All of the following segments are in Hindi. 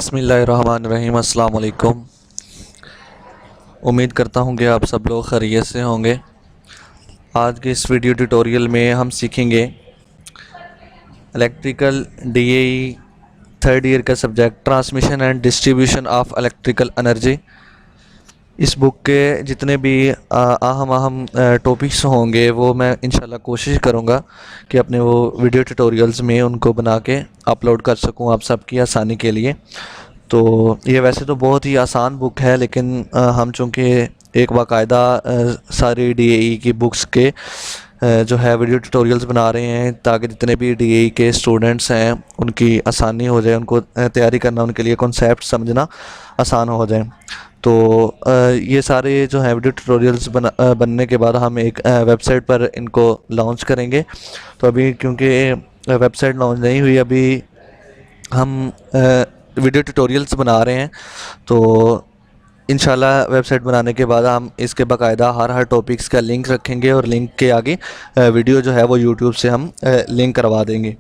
बिस्मिल्लाहिर्रहमानिर्रहीम। अस्सलाम वालेकुम। उम्मीद करता हूँ कि आप सब लोग खैरियत से होंगे। आज के इस वीडियो ट्यूटोरियल में हम सीखेंगे इलेक्ट्रिकल डीएई थर्ड ईयर का subject transmission and distribution of electrical energy. इस बुक के जितने भी अहम टॉपिक्स होंगे वो मैं इंशाल्लाह कोशिश करूँगा कि अपने वो वीडियो ट्यूटोरियल्स में उनको बना के अपलोड कर सकूँ आप सबकी आसानी के लिए। तो ये वैसे तो बहुत ही आसान बुक है, लेकिन हम चूँकि एक बाकायदा सारी डीएई की बुक्स के जो है वीडियो ट्यूटोरियल्स बना रहे हैं ताकि जितने भी डीएई के स्टूडेंट्स हैं उनकी आसानी हो जाए, उनको तैयारी करना, उनके लिए कॉन्सेप्ट समझना आसान हो जाए। तो ये सारे जो है वीडियो ट्यूटोरियल्स बनने के बाद हम एक वेबसाइट पर इनको लॉन्च करेंगे। तो अभी क्योंकि वेबसाइट लॉन्च नहीं हुई, अभी हम वीडियो ट्यूटोरियल्स बना रहे हैं। तो इंशाल्लाह वेबसाइट बनाने के बाद हम इसके बाकायदा हर टॉपिक्स का लिंक रखेंगे और लिंक के आगे वीडियो जो है वो यूट्यूब से हम लिंक करवा देंगे।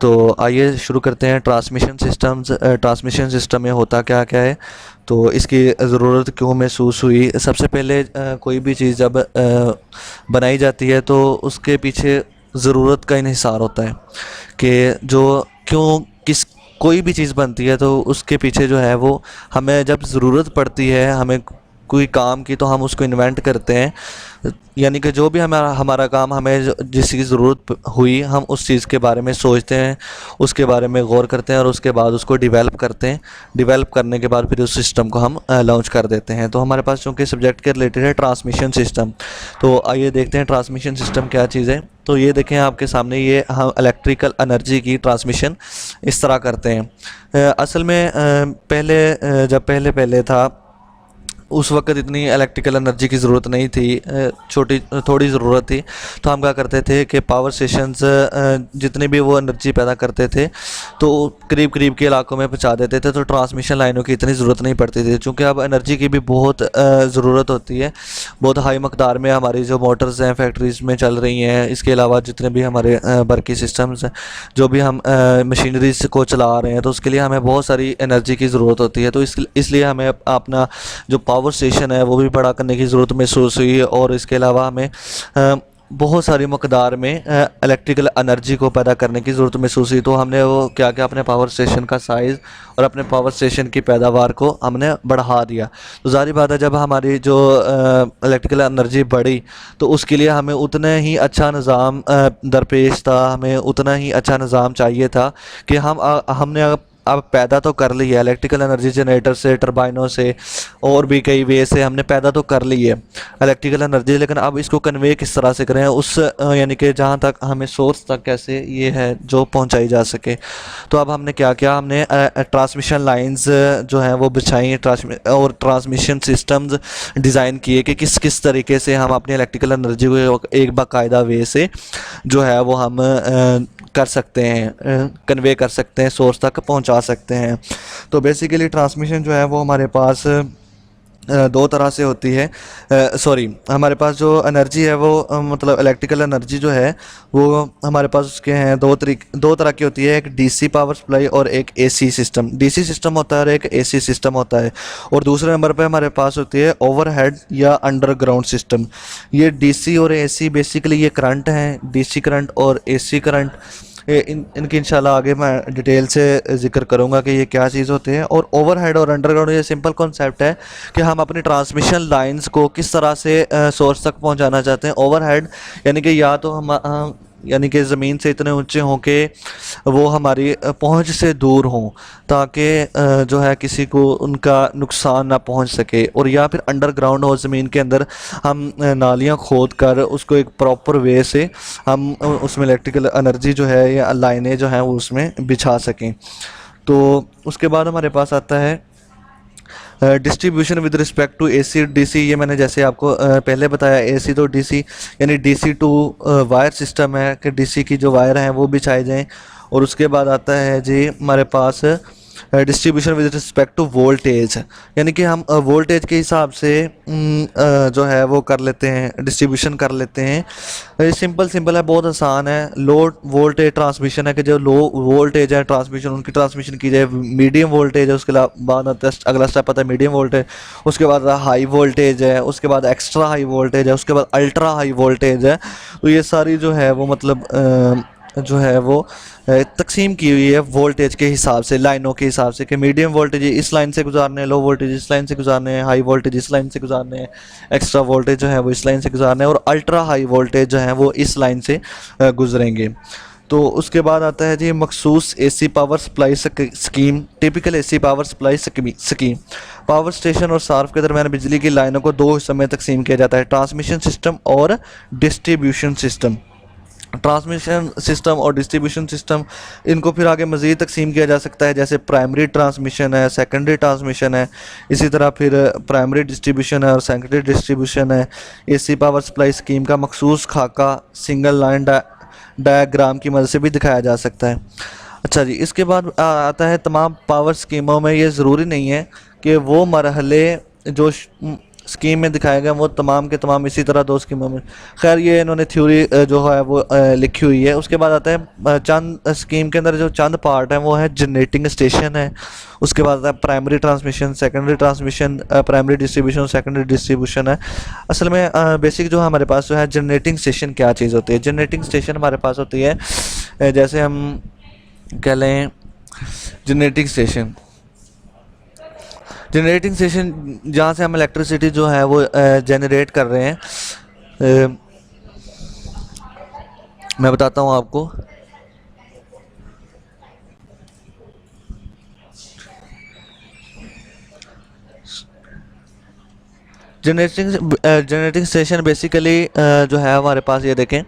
तो आइए शुरू करते हैं। ट्रांसमिशन सिस्टम्स, ट्रांसमिशन सिस्टम में होता क्या क्या है, तो इसकी ज़रूरत क्यों महसूस हुई। सबसे पहले कोई भी चीज़ जब बनाई जाती है तो उसके पीछे ज़रूरत का इन्हिसार होता है कि जो क्यों किस कोई भी चीज़ बनती है तो उसके पीछे जो है वो हमें जब ज़रूरत पड़ती है हमें कोई काम की तो हम उसको इन्वेंट करते हैं। यानी कि जो भी हमारा काम हमें जिस की ज़रूरत हुई हम उस चीज़ के बारे में सोचते हैं, उसके बारे में गौर करते हैं और उसके बाद उसको डेवलप करते हैं। डेवलप करने के बाद फिर उस सिस्टम को हम लॉन्च कर देते हैं। तो हमारे पास चूँकि सब्जेक्ट के रिलेटेड है ट्रांसमिशन सिस्टम, तो आइए देखते हैं ट्रांसमिशन सिस्टम क्या चीज़ है। तो ये देखें आपके सामने, ये हम इलेक्ट्रिकल एनर्जी की ट्रांसमिशन इस तरह करते हैं। असल में जब पहले था उस वक्त इतनी इलेक्ट्रिकल एनर्जी की ज़रूरत नहीं थी, छोटी थोड़ी ज़रूरत थी। तो हम क्या करते थे कि पावर स्टेशंस जितने भी वो एनर्जी पैदा करते थे तो करीब करीब के इलाकों में पहुंचा देते थे, तो ट्रांसमिशन लाइनों की इतनी ज़रूरत नहीं पड़ती थी। चूँकि अब एनर्जी की भी बहुत ज़रूरत होती है, बहुत हाई मकदार में हमारी जो मोटर्स हैं फैक्ट्रीज़ में चल रही हैं। इसके अलावा जितने भी हमारे बरकी सिस्टम्स हैं, जो भी हम मशीनरीज को चला रहे हैं, तो उसके लिए हमें बहुत सारी एनर्जी की ज़रूरत होती है। तो इसलिए हमें अपना जो पावर स्टेशन है वो भी बड़ा करने की ज़रूरत महसूस हुई और इसके अलावा हमें बहुत सारी मकदार में इलेक्ट्रिकल एनर्जी को पैदा करने की ज़रूरत महसूस हुई। तो हमने वो क्या क्या अपने पावर स्टेशन का साइज़ और अपने पावर स्टेशन की पैदावार को हमने बढ़ा दिया। तो ज़ाहिर बात है जब हमारी जो इलेक्ट्रिकल एनर्जी बढ़ी तो उसके लिए हमें उतना ही अच्छा निज़ाम दरपेश था, हमें उतना ही अच्छा निज़ाम चाहिए था कि हमने अब पैदा तो कर ली है इलेक्ट्रिकल एनर्जी जनरेटर से, टरबाइनों से और भी कई वे से हमने पैदा तो कर ली है इलेक्ट्रिकल एनर्जी, लेकिन अब इसको कन्वे किस तरह से करें उस यानी कि जहाँ तक हमें सोर्स तक कैसे ये है जो पहुँचाई जा सके। तो अब हमने क्या किया, हमने ट्रांसमिशन लाइंस जो हैं वो बिछाई और ट्रांसमिशन सिस्टम्स डिज़ाइन किए कि किस किस तरीके से हम अपनी इलेक्ट्रिकल एनर्जी को एक बाकायदा वे से जो है वो हम कर सकते हैं, कन्वे कर सकते हैं, सोर्स तक पहुंचा सकते हैं। तो बेसिकली ट्रांसमिशन जो है वो हमारे पास दो तरह से होती है। हमारे पास जो एनर्जी है वो मतलब इलेक्ट्रिकल एनर्जी जो है वो हमारे पास उसके हैं दो तरह की होती है। एक डीसी पावर सप्लाई और एक एसी सिस्टम। डीसी सिस्टम होता है और एक एसी सिस्टम होता है। और दूसरे नंबर पे हमारे पास होती है ओवरहेड या अंडरग्राउंड सिस्टम। ये डीसी और एसी बेसिकली ये करंट हैं, डीसी करंट और एसी करंट। इनकी इंशाल्लाह आगे मैं डिटेल से जिक्र करूंगा कि ये क्या चीज़ होते हैं। और ओवरहेड और अंडरग्राउंड ये सिंपल कॉन्सेप्ट है कि हम अपनी ट्रांसमिशन लाइंस को किस तरह से सोर्स तक पहुंचाना चाहते हैं। ओवरहेड यानी कि या तो हम यानी कि ज़मीन से इतने ऊंचे हों कि वो हमारी पहुंच से दूर हों ताकि जो है किसी को उनका नुकसान ना पहुंच सके, और या फिर अंडरग्राउंड हो, ज़मीन के अंदर हम नालियां खोद कर उसको एक प्रॉपर वे से हम उसमें इलेक्ट्रिकल एनर्जी जो है या लाइनें जो हैं वो उसमें बिछा सकें। तो उसके बाद हमारे पास आता है distribution with respect to AC DC. ये मैंने जैसे आपको पहले बताया, एसी तो डीसी यानी डीसी टू वायर सिस्टम है कि डीसी की जो वायर हैं वो बिछाए जाएं। और उसके बाद आता है जी हमारे पास distribution with respect to voltage, यानी कि हम वोल्टेज के हिसाब से जो है वो कर लेते हैं, डिस्ट्रीब्यूशन कर लेते हैं। ये सिंपल सिंपल है, बहुत आसान है। लो वोल्टेज ट्रांसमिशन है कि जो लो वोल्टेज है ट्रांसमिशन, उनकी ट्रांसमिशन की जाए। मीडियम वोल्टेज है, उसके बाद आता है अगला स्टेप आता है मीडियम वोल्टेज, उसके बाद हाई वोल्टेज है, उसके बाद एक्स्ट्रा हाई वोल्टेज है, उसके बाद अल्ट्रा हाई वोल्टेज है। तो ये सारी जो है वो मतलब जो है वो तकसीम की हुई है वोल्टेज के हिसाब से, लाइनों के हिसाब से, कि मीडियम वोल्टेज इस लाइन से गुजारने हैं, लो वोल्टेज इस लाइन से गुजारने हैं, हाई वोल्टेज इस लाइन से गुजारने हैं, एक्स्ट्रा वोल्टेज जो है वो इस लाइन से गुजारने हैं, और अल्ट्रा हाई वोल्टेज जो है वो इस लाइन से गुजरेंगे। तो उसके बाद आता है जी मखसूस AC power supply scheme, typical AC power supply scheme. Power station और सार्फ के दरमियान बिजली की लाइनों को दो हिस्सों में तकसीम किया जाता है, ट्रांसमिशन सिस्टम और डिस्ट्रीब्यूशन सिस्टम। ट्रांसमिशन सिस्टम और डिस्ट्रीब्यूशन सिस्टम, इनको फिर आगे मज़ीद तकसीम किया जा सकता है, जैसे प्राइमरी ट्रांसमिशन है, सेकेंडरी ट्रांसमिशन है, इसी तरह फिर प्राइमरी डिस्ट्रीब्यूशन है और सेकेंडरी डिस्ट्रीब्यूशन है। एसी पावर सप्लाई स्कीम का मखसूस खाका सिंगल लाइन डायग्राम की मदद से भी दिखाया जा सकता है। अच्छा जी, इसके बाद आता है तमाम पावर स्कीमों में ये ज़रूरी नहीं है कि वो मरहले जो स्कीम में दिखाए गए वो तमाम के तमाम इसी तरह दो स्कीमों में, खैर ये इन्होंने थ्योरी जो है वो लिखी हुई है। उसके बाद आता है चंद स्कीम के अंदर जो चंद पार्ट हैं वो है जनरेटिंग स्टेशन है, उसके बाद आता है primary transmission, secondary transmission, primary distribution, secondary distribution है। असल में बेसिक जो हमारे पास जो है जनरेटिंग स्टेशन क्या चीज़ होती है। जनरेटिंग स्टेशन हमारे पास होती है जैसे हम कह लें जनरेटिंग स्टेशन जहाँ से हम इलेक्ट्रिसिटी जो है वो जनरेट कर रहे हैं। मैं बताता हूँ आपको। जनरेटिंग स्टेशन बेसिकली जो है हमारे पास ये देखें,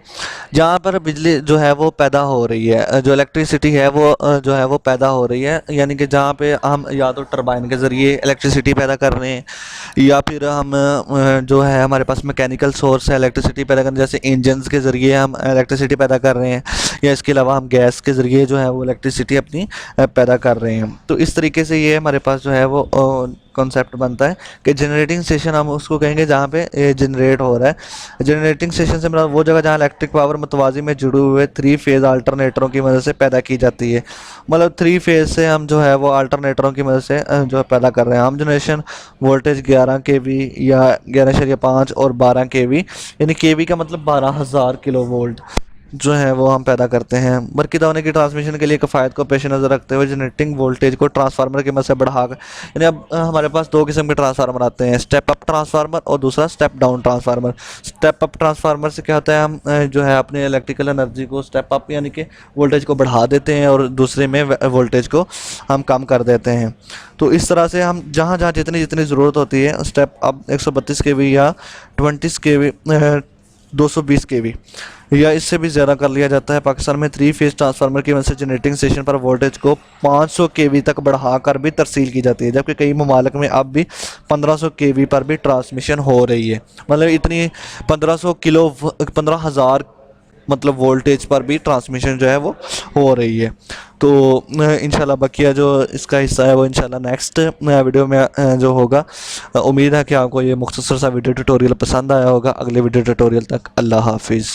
जहाँ पर बिजली जो है वो पैदा हो रही है, जो इलेक्ट्रिसिटी है वो जो है वो पैदा हो रही है, यानी कि जहाँ पे हम या तो टरबाइन के ज़रिए इलेक्ट्रिसिटी पैदा कर रहे हैं, या फिर हम जो है हमारे पास मैकेनिकल सोर्स है इलेक्ट्रिसिटी पैदा करने, जैसे इंजन्स के ज़रिए हम इलेक्ट्रिसिटी पैदा कर रहे हैं, या इसके अलावा हम गैस के ज़रिए जो है वो इलेक्ट्रिसिटी अपनी पैदा कर रहे हैं। तो इस तरीके से ये हमारे पास जो है वो कॉन्सेप्ट बनता है कि जनरेटिंग स्टेशन हम उसको कहेंगे जहाँ पे जनरेट हो रहा है। जनरेटिंग स्टेशन से मतलब वो जगह जहाँ इलेक्ट्रिक पावर मतवाजी में जुड़े हुए 3 फेज़ अल्टरनेटरों की मदद से पैदा की जाती है। मतलब 3 फेज़ से हम जो है वो अल्टरनेटरों की मदद से जो है पैदा कर रहे हैं। हम जनरेशन वोल्टेज 11 kV या 11.5 और 12 kV, यानी kV का मतलब 12,000 किलो वोल्ट जो है वो हम पैदा करते हैं। बरकिदा होने की ट्रांसमिशन के लिए किफ़ायत को पेश नज़र रखते हुए जनरेटिंग वोल्टेज को ट्रांसफार्मर की मदद से बढ़ाकर, यानी अब हमारे पास 2 किस्म के ट्रांसफार्मर आते हैं, स्टेप अप ट्रांसफार्मर और दूसरा step down transformer. Step up transformer से क्या होता है, हम जो है अपने इलेक्ट्रिकल एनर्जी को स्टेप अप यानी कि वोल्टेज को बढ़ा देते हैं और दूसरे में वोल्टेज को हम कम कर देते हैं। तो इस तरह से हम जहाँ जहाँ जितनी जितनी ज़रूरत होती है स्टेप अप 132 kV या 20 kV 220 kV या इससे भी ज़्यादा कर लिया जाता है। पाकिस्तान में 3 फेज़ ट्रांसफार्मर की वजह से जनरेटिंग स्टेशन पर वोल्टेज को 500 kV तक बढ़ाकर भी तरसील की जाती है, जबकि कई ममालिक में अब भी 1500 kV पर भी ट्रांसमिशन हो रही है। मतलब इतनी 15,000 मतलब वोल्टेज पर भी ट्रांसमिशन जो है वो हो रही है। तो इंशाल्लाह बकिया जो इसका हिस्सा है वो इंशाल्लाह नेक्स्ट वीडियो में जो होगा। उम्मीद है कि आपको ये मुख्तसर सा वीडियो ट्यूटोरियल पसंद आया होगा। अगले वीडियो ट्यूटोरियल तक अल्लाह हाफिज़।